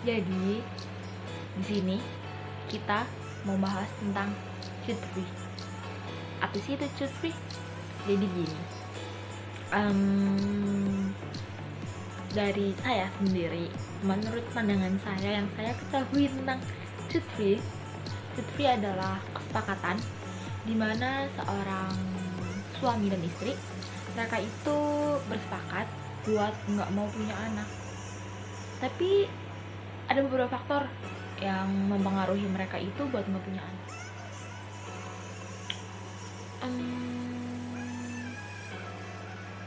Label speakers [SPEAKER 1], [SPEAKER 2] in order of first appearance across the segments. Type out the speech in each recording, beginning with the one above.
[SPEAKER 1] Jadi di sini kita mau bahas tentang child free. Apa sih itu child free? Jadi gini, dari saya sendiri, menurut pandangan saya yang saya ketahui tentang child free adalah kesepakatan di mana seorang suami dan istri mereka itu bersepakat buat nggak mau punya anak, tapi ada beberapa faktor yang mempengaruhi mereka itu buat nggak punya anak.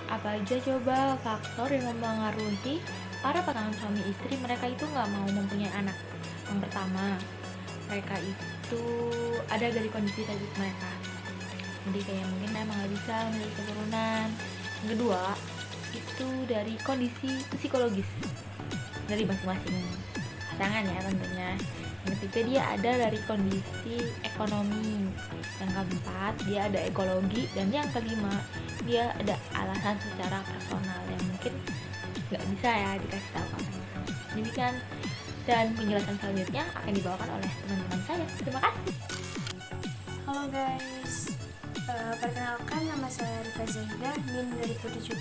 [SPEAKER 1] Apa aja coba faktor yang mempengaruhi para pasangan suami istri mereka itu nggak mau mempunyai anak? Yang pertama, mereka itu ada dari kondisi fisik mereka, jadi kayak mungkin emang nggak bisa memiliki keturunan. Yang kedua, itu dari kondisi psikologis dari masing-masing pasangan ya tentunya. Yang ketiga, dia ada dari kondisi ekonomi. Yang keempat, dia ada ekologi. Dan yang kelima, dia ada alasan secara personal yang mungkin nggak bisa ya dikasih tahu pasangan. Demikian, dan penjelasan selanjutnya akan dibawakan oleh teman-teman saya. Terima kasih.
[SPEAKER 2] Halo guys, perkenalkan nama saya Rika Zahidah, NIM 2017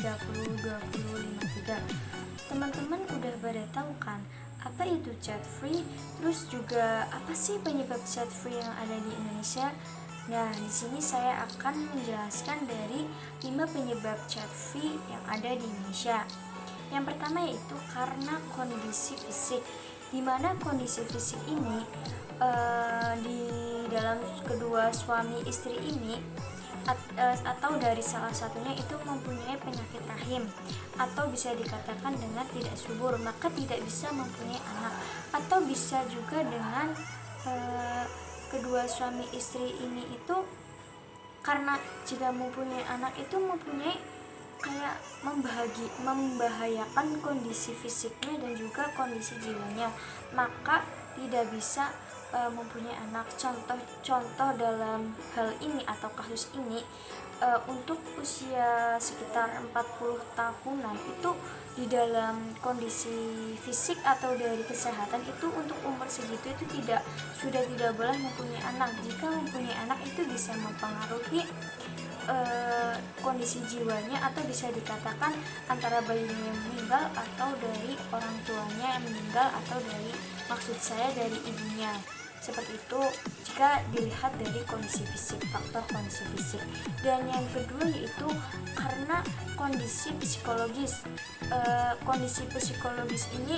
[SPEAKER 2] 30 20 53. Teman-teman udah pada tahu kan apa itu child free, terus juga apa sih penyebab child free yang ada di Indonesia? Nah, di sini saya akan menjelaskan dari 5 penyebab child free yang ada di Indonesia. Yang pertama yaitu karena kondisi fisik, di mana kondisi fisik ini di dalam kedua suami istri ini atau dari salah satunya itu mempunyai penyakit rahim atau bisa dikatakan dengan tidak subur, maka tidak bisa mempunyai anak. Atau bisa juga dengan kedua suami istri ini itu karena jika mempunyai anak itu mempunyai kayak membahayakan kondisi fisiknya dan juga kondisi jiwanya, maka tidak bisa mempunyai anak. Contoh dalam hal ini atau kasus ini, untuk usia sekitar 40 tahunan itu di dalam kondisi fisik atau dari kesehatan itu untuk umur segitu itu sudah tidak boleh mempunyai anak. Jika mempunyai anak itu bisa mempengaruhi kondisi jiwanya atau bisa dikatakan antara bayinya yang meninggal atau dari orang tuanya yang meninggal atau dari dari ibunya. Seperti itu jika dilihat dari kondisi fisik, faktor kondisi fisik. Dan yang kedua yaitu karena kondisi psikologis. Kondisi psikologis ini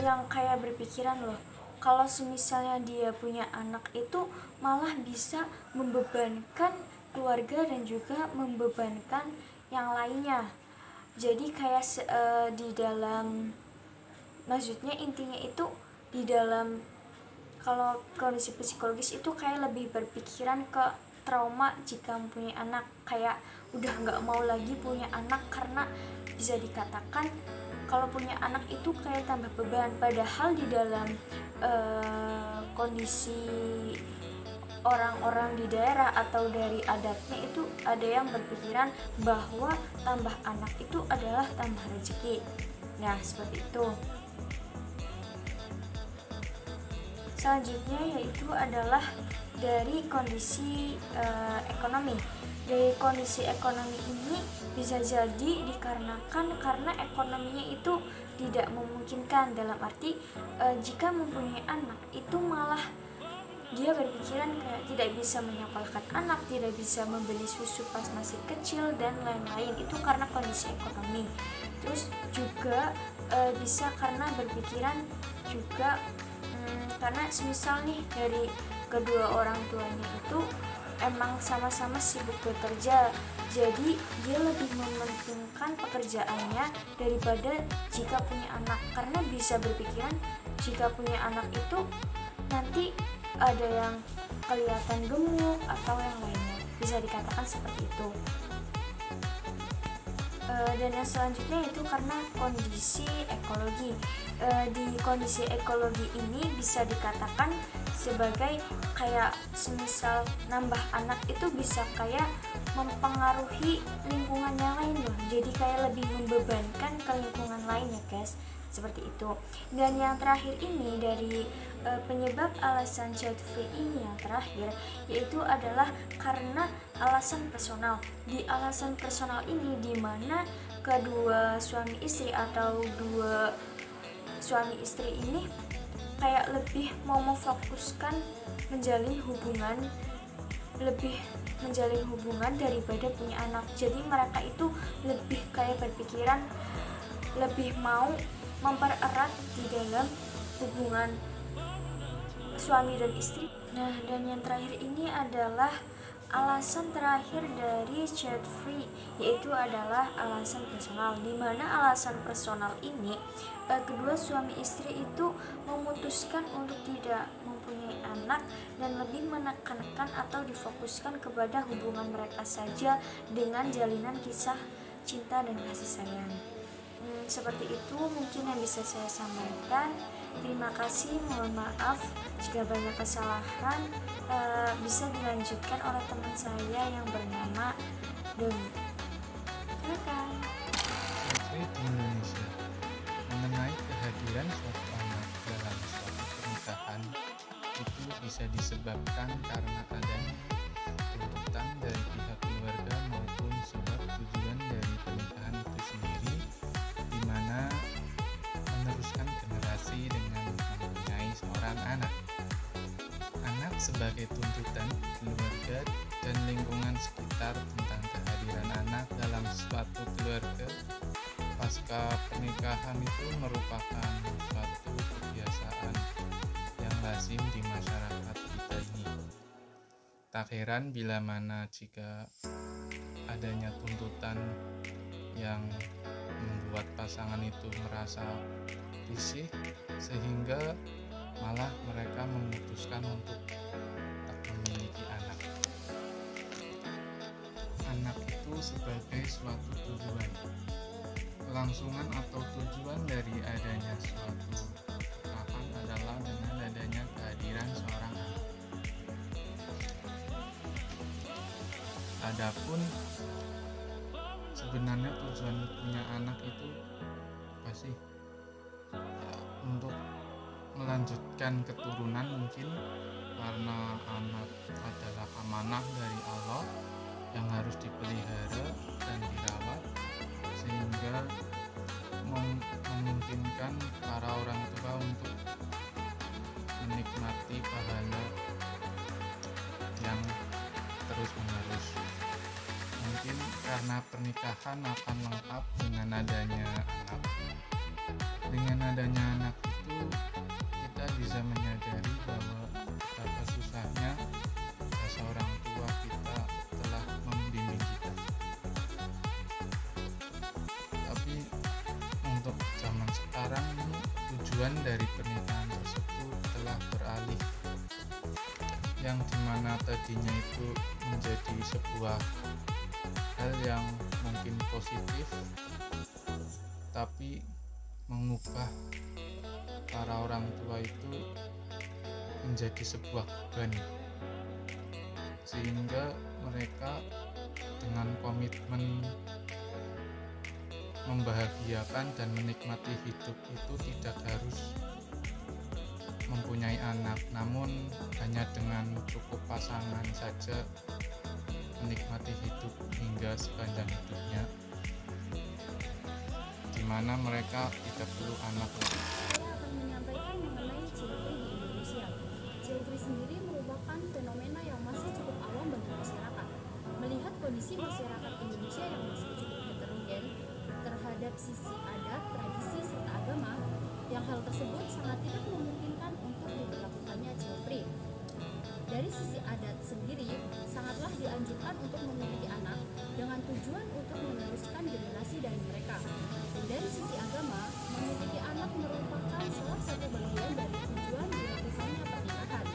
[SPEAKER 2] yang kayak berpikiran loh, kalau misalnya dia punya anak itu malah bisa membebankan keluarga dan juga membebankan yang lainnya. Jadi kayak di dalam, maksudnya intinya itu di dalam, kalau kondisi psikologis itu kayak lebih berpikiran ke trauma jika mempunyai anak, kayak udah nggak mau lagi punya anak karena bisa dikatakan kalau punya anak itu kayak tambah beban. Padahal di dalam kondisi orang-orang di daerah atau dari adatnya itu ada yang berpikiran bahwa tambah anak itu adalah tambah rezeki. Nah, seperti itu. Selanjutnya yaitu adalah dari kondisi ekonomi. Dari kondisi ekonomi ini bisa jadi dikarenakan karena ekonominya itu tidak memungkinkan, dalam arti jika mempunyai anak itu malah dia berpikiran kayak tidak bisa menyekolahkan anak, tidak bisa membeli susu pas masih kecil dan lain-lain. Itu karena kondisi ekonomi. Terus juga bisa karena berpikiran juga karena semisal nih dari kedua orang tuanya itu emang sama-sama sibuk bekerja, jadi dia lebih mementingkan pekerjaannya daripada jika punya anak, karena bisa berpikiran jika punya anak itu nanti ada yang kelihatan gemuk atau yang lainnya, bisa dikatakan seperti itu. Dan yang selanjutnya itu karena kondisi ekologi. Di kondisi ekologi ini bisa dikatakan sebagai kayak semisal nambah anak itu bisa kayak mempengaruhi lingkungan yang lain loh, jadi kayak lebih membebankan ke lingkungan lain ya guys. seperti itu. Dan yang terakhir ini dari penyebab alasan child free ini yang terakhir yaitu adalah karena alasan personal. Di alasan personal ini di mana kedua suami istri atau dua suami istri ini kayak lebih mau memfokuskan lebih menjalin hubungan daripada punya anak. Jadi mereka itu lebih kayak berpikiran lebih mau mempererat di dalam hubungan suami dan istri. Nah, dan yang terakhir ini adalah alasan terakhir dari child free, yaitu adalah alasan personal, di mana alasan personal ini kedua suami istri itu memutuskan untuk tidak mempunyai anak dan lebih menekankan atau difokuskan kepada hubungan mereka saja dengan jalinan kisah cinta dan kasih sayang. Seperti itu mungkin yang bisa saya sampaikan. Terima kasih, mohon maaf jika banyak kesalahan. Bisa dilanjutkan oleh teman saya yang bernama Doni. Silakan.
[SPEAKER 3] Di Indonesia mengenai kehadiran suatu anak dalam suatu pernikahan itu bisa disebabkan karena adanya tuntutan dari pihak keluarga maupun sebab tujuan dari pernikahan itu sendiri, di mana meneruskan generasi dengan mempunyai seorang anak. Anak sebagai tuntutan keluarga dan lingkungan sekitar tentang kehadiran anak dalam suatu keluarga pasca pernikahan itu merupakan suatu kebiasaan yang lazim di masyarakat kita ini. Tak heran bila mana jika adanya tuntutan yang membuat pasangan itu merasa risih sehingga malah mereka memutuskan untuk tak memiliki anak. Anak itu sebagai suatu tujuan, kelangsungan atau tujuan dari adanya suatu pernikahan adalah dengan adanya kehadiran seorang anak. Adapun sebenarnya tujuan punya anak itu apa sih? Ya, untuk melanjutkan keturunan mungkin, karena anak adalah amanah dari Allah yang harus dipelihara dan dirawat sehingga memungkinkan para orang tua untuk menikmati pahala yang terus menerus. Mungkin karena pernikahan akan lengkap dengan adanya anak. Dengan adanya anak itu kita bisa menyadari bahwa betapa susahnya jasa orang tua kita telah membimbing kita. Tapi untuk zaman sekarang ini tujuan dari pernikahan tersebut telah beralih, yang dimana tadinya itu menjadi sebuah hal yang mungkin positif, tapi mengubah para orang tua itu menjadi sebuah beban, sehingga mereka dengan komitmen membahagiakan dan menikmati hidup itu tidak harus mempunyai anak, namun hanya dengan cukup pasangan saja menikmati hidup hingga sepanjang hidupnya, di mana mereka tidak perlu anak lagi.
[SPEAKER 4] Saya akan menyampaikan mengenai child free di Indonesia. Child free sendiri merupakan fenomena yang masih cukup awam bagi masyarakat. Melihat kondisi masyarakat Indonesia yang masih cukup heterogen terhadap sisi adat, tradisi, serta agama, yang hal tersebut sangat tidak memungkinkan untuk diberlakukannya child free. Dari sisi adat sendiri, sangatlah dianjurkan untuk memiliki anak dengan tujuan untuk meneruskan generasi dari mereka. Dan dari sisi agama, memiliki anak merupakan salah satu bagian dari tujuan dilakukannya pernikahan.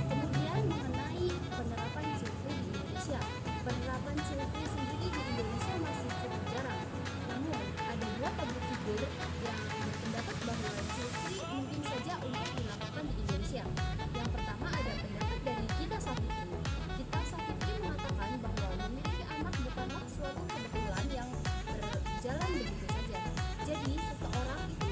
[SPEAKER 4] Kemudian mengenai penerapan child free di Indonesia. Penerapan child free sendiri di Indonesia masih cukup jarang. Namun, ada dua public figure yang berpendapat bahwa child free mungkin saja untuk dilakukan di Indonesia. Yang pertama ada pendapat dari Gita Savitri. Gita Savitri mengatakan bahwa memiliki anak bukanlah suatu kebetulan yang berjalan begitu saja. Jadi, seseorang itu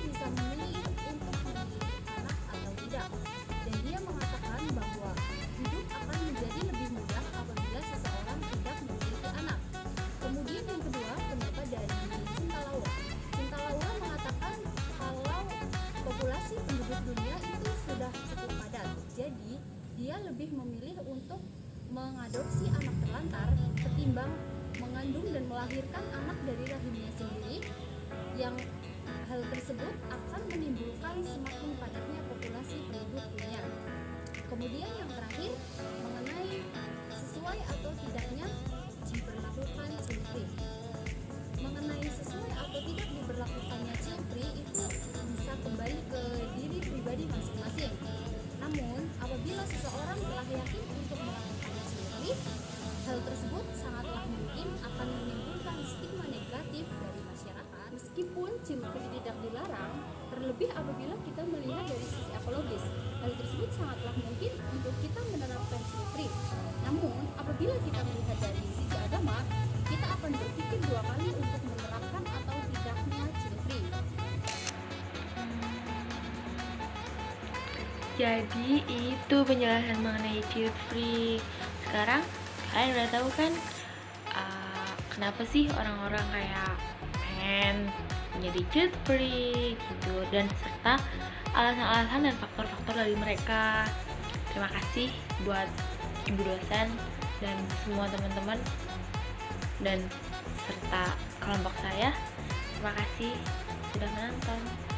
[SPEAKER 4] mengadopsi anak terlantar ketimbang mengandung dan melahirkan anak dari rahimnya sendiri, yang hal tersebut akan menimbulkan semakin padatnya populasi penduduk dunia. Kemudian yang terakhir mengenai sesuai atau tidaknya diberlakukan child free. Mengenai sesuai atau tidak diberlakukannya child free itu bisa kembali ke diri pribadi masing-masing. Namun, apabila seseorang telah yakin untuk melakukan child free, hal tersebut sangatlah mungkin akan menimbulkan stigma negatif dari masyarakat. Meskipun child free tidak dilarang, terlebih apabila kita melihat dari sisi ekologis, hal tersebut sangatlah mungkin untuk kita menerapkan child free. Namun, apabila kita melihat dari sisi agama, kita akan berpikir dua kali untuk menerapkan atau tidaknya child free.
[SPEAKER 1] Jadi itu penjelasan mengenai child free. Sekarang kalian udah tahu kan kenapa sih orang-orang kayak pengen menjadi child free gitu, dan serta alasan-alasan dan faktor-faktor dari mereka. Terima kasih buat ibu dosen dan semua teman-teman dan serta kelompok saya. Terima kasih sudah menonton.